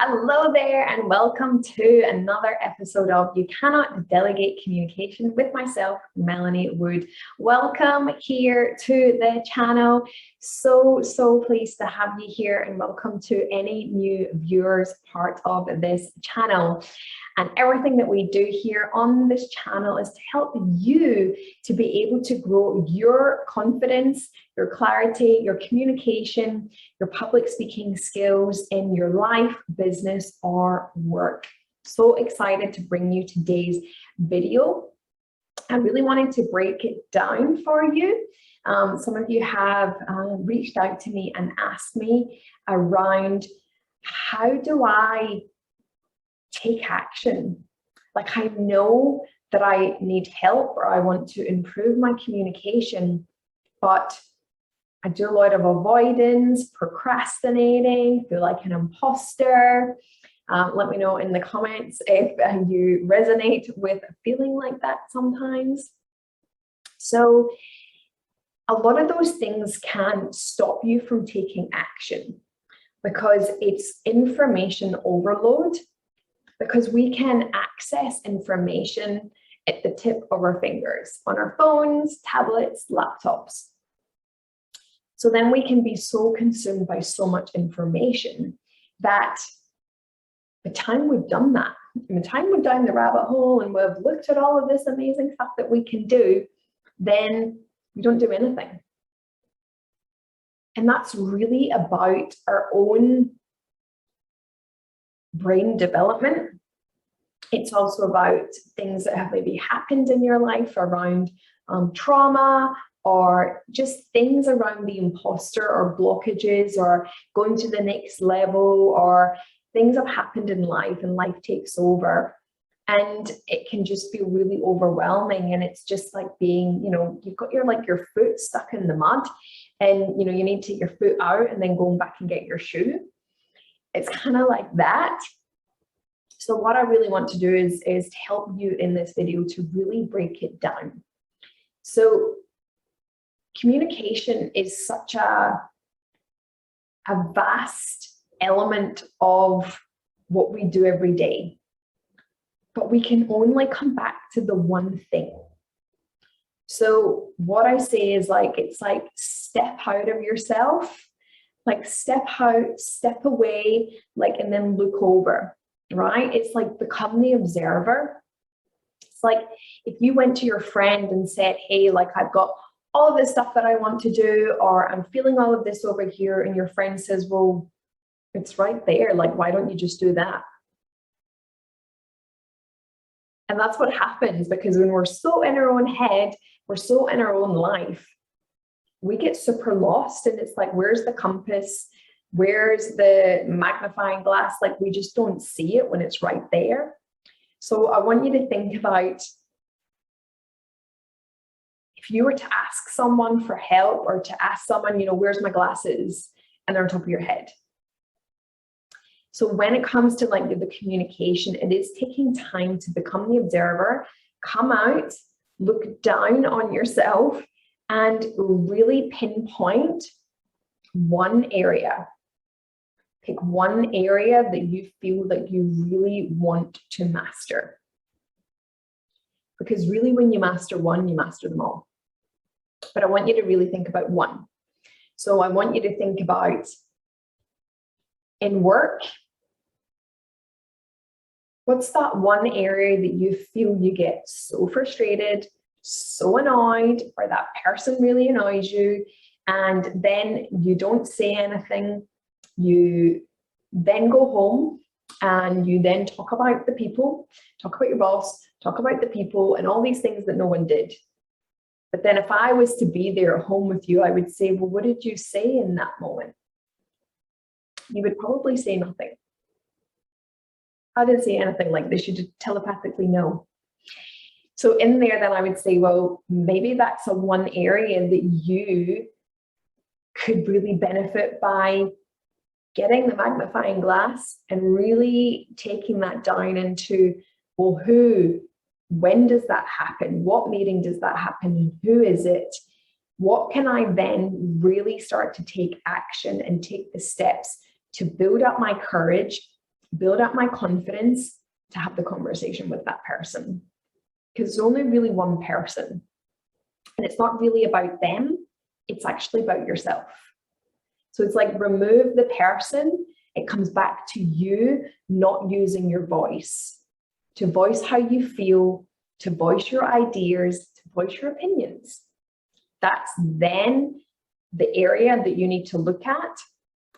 Hello there and welcome to another episode of You Cannot Delegate Communication with myself, Melanie Wood. Welcome here to the channel. So pleased to have you here and welcome to any new viewers part of this channel. And everything that we do here on this channel is to help you to be able to grow your confidence, your clarity, your communication, your public speaking skills in your life, business, or work. So excited to bring you today's video. I really wanted to break it down for you. Some of you have reached out to me and asked me around how do I take action? Like, I know that I need help or I want to improve my communication, but I do a lot of avoidance, procrastinating, feel like an imposter. Let me know in the comments if you resonate with feeling like that sometimes. So a lot of those things can stop you from taking action because it's information overload, because we can access information at the tip of our fingers on our phones, tablets, laptops. So then we can be so consumed by so much information that by the time we've done that, by the time we've down the rabbit hole and we've looked at all of this amazing stuff that we can do, then we don't do anything. And that's really about our own brain development. It's also about things that have maybe happened in your life around trauma, or just things around the imposter or blockages or going to the next level, or things have happened in life and life takes over. And it can just feel really overwhelming. And it's just like being, you've got your foot stuck in the mud and, you need to take your foot out and then going back and get your shoe. It's kind of like that. So what I really want to do is to help you in this video to really break it down. So communication is such a vast element of what we do every day, but we can only come back to the one thing. So what I say is it's like step out of yourself, like step out, step away, and then look over, right? It's like become the observer. It's like if you went to your friend and said, hey, I've got all of this stuff that I want to do, or I'm feeling all of this over here, and your friend says, well, it's right there. Why don't you just do that? And that's what happens, because when we're so in our own head, we're so in our own life, we get super lost. And it's like, where's the compass? Where's the magnifying glass? We just don't see it when it's right there. So I want you to think about, if you were to ask someone for help, or to ask someone, where's my glasses? And they're on top of your head. So when it comes to the communication, it is taking time to become the observer, come out, look down on yourself, and really pinpoint one area. Pick one area that you feel that you really want to master. Because really, when you master one, you master them all. But I want you to really think about one. So I want you to think about, in work, what's that one area that you feel you get so frustrated, so annoyed, or that person really annoys you, and then you don't say anything. You then go home and you then talk about the people, talk about your boss, talk about the people and all these things that no one did. But then if I was to be there at home with you, I would say, well, what did you say in that moment? You would probably say nothing. I didn't say anything like this. You just telepathically know. So in there, then I would say, well, maybe that's a one area that you could really benefit by getting the magnifying glass and really taking that down into, well, when does that happen? What meeting does that happen? And who is it? What can I then really start to take action and take the steps to build up my courage build up my confidence to have the conversation with that person. Because it's only really one person. And it's not really about them, it's actually about yourself. So it's like remove the person, it comes back to you not using your voice, to voice how you feel, to voice your ideas, to voice your opinions. That's then the area that you need to look at.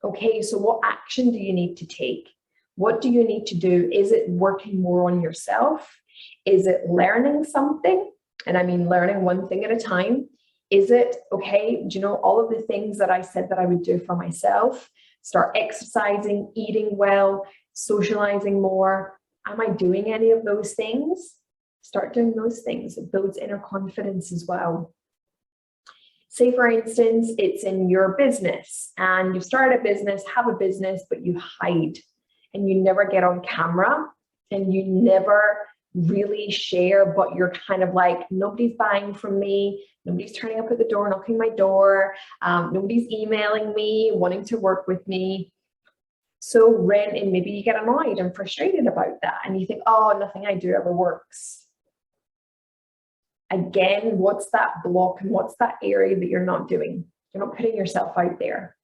Okay, so what action do you need to take? What do you need to do? Is it working more on yourself? Is it learning something? And I mean learning one thing at a time. Is it, okay, do you know all of the things that I said that I would do for myself? Start exercising, eating well, socializing more. Am I doing any of those things? Start doing those things. It builds inner confidence as well. Say, for instance, it's in your business and you've started a business, have a business, but you hide and you never get on camera and you never really share, but you're kind of like, nobody's buying from me, nobody's turning up at the door, knocking my door, nobody's emailing me, wanting to work with me. So and maybe you get annoyed and frustrated about that and you think, oh, nothing I do ever works. Again, what's that block and what's that area that you're not doing? You're not putting yourself out there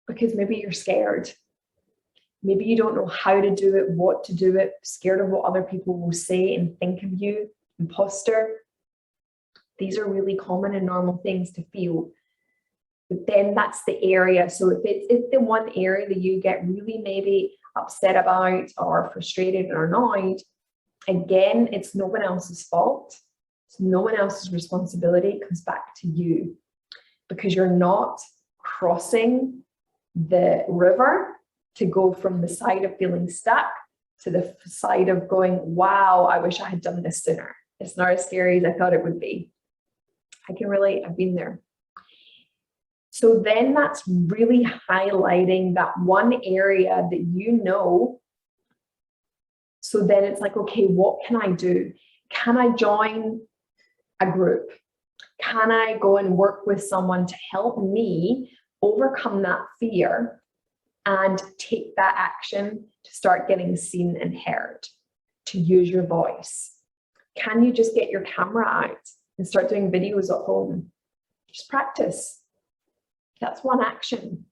because maybe you're scared. Maybe you don't know how to do it, what to do it, scared of what other people will say and think of you, imposter. These are really common and normal things to feel. But then that's the area. So if it's the one area that you get really maybe upset about or frustrated or annoyed, again, it's no one else's fault. It's no one else's responsibility. It comes back to you because you're not crossing the river to go from the side of feeling stuck to the side of going, wow, I wish I had done this sooner. It's not as scary as I thought it would be. I can relate, I've been there. So then that's really highlighting that one area that you know. So then it's like, okay, what can I do? Can I join a group? Can I go and work with someone to help me overcome that fear and take that action to start getting seen and heard, to use your voice? Can you just get your camera out and start doing videos at home? Just practice. That's one action.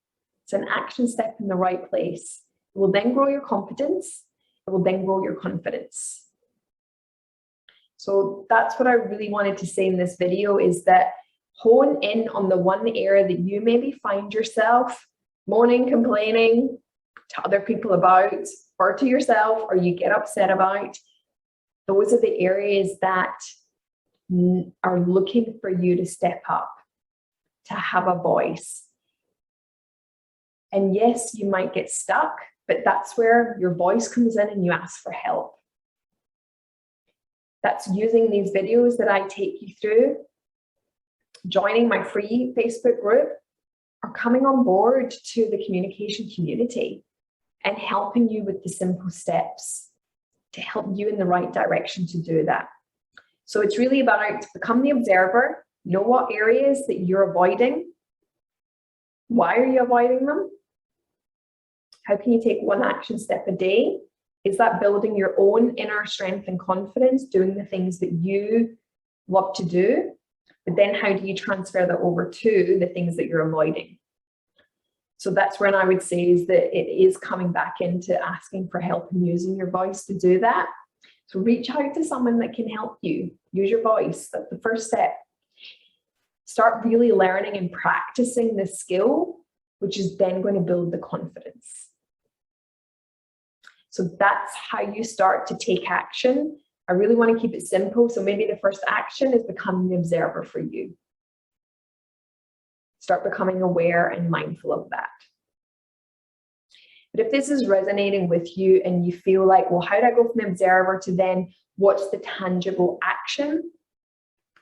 It's an action step in the right place. It will then grow your competence. It will then grow your confidence. So that's what I really wanted to say in this video, is that hone in on the one area that you maybe find yourself moaning, complaining to other people about, or to yourself, or you get upset about. Those are the areas that are looking for you to step up, to have a voice. And yes, you might get stuck, but that's where your voice comes in and you ask for help. That's using these videos that I take you through, joining my free Facebook group, or coming on board to the communication community and helping you with the simple steps to help you in the right direction to do that. So it's really about become the observer, know what areas that you're avoiding. Why are you avoiding them? How can you take one action step a day? Is that building your own inner strength and confidence, doing the things that you love to do? But then how do you transfer that over to the things that you're avoiding? So that's when I would say is that it is coming back into asking for help and using your voice to do that. So reach out to someone that can help you. Use your voice. That's the first step. Start really learning and practicing this skill, which is then going to build the confidence. So that's how you start to take action. I really want to keep it simple. So maybe the first action is becoming the observer for you. Start becoming aware and mindful of that. But if this is resonating with you and you feel like, well, how do I go from the observer to then what's the tangible action?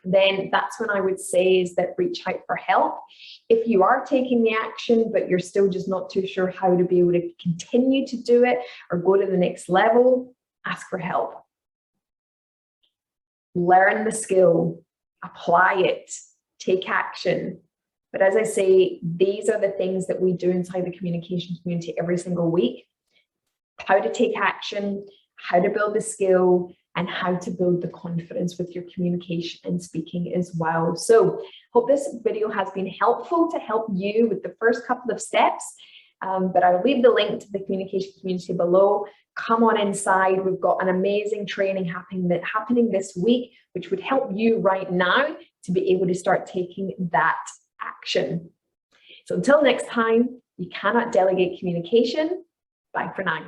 Then that's when I would say is that reach out for help. If you are taking the action, but you're still just not too sure how to be able to continue to do it or go to the next level, ask for help. Learn the skill, apply it, take action. But as I say, these are the things that we do inside the communication community every single week. how to take action, how to build the skill, and how to build the confidence with your communication and speaking as well. So hope this video has been helpful to help you with the first couple of steps. But I'll leave the link to the communication community below. Come on inside. We've got an amazing training happening this week, which would help you right now to be able to start taking that action. So until next time, you cannot delegate communication. Bye for now.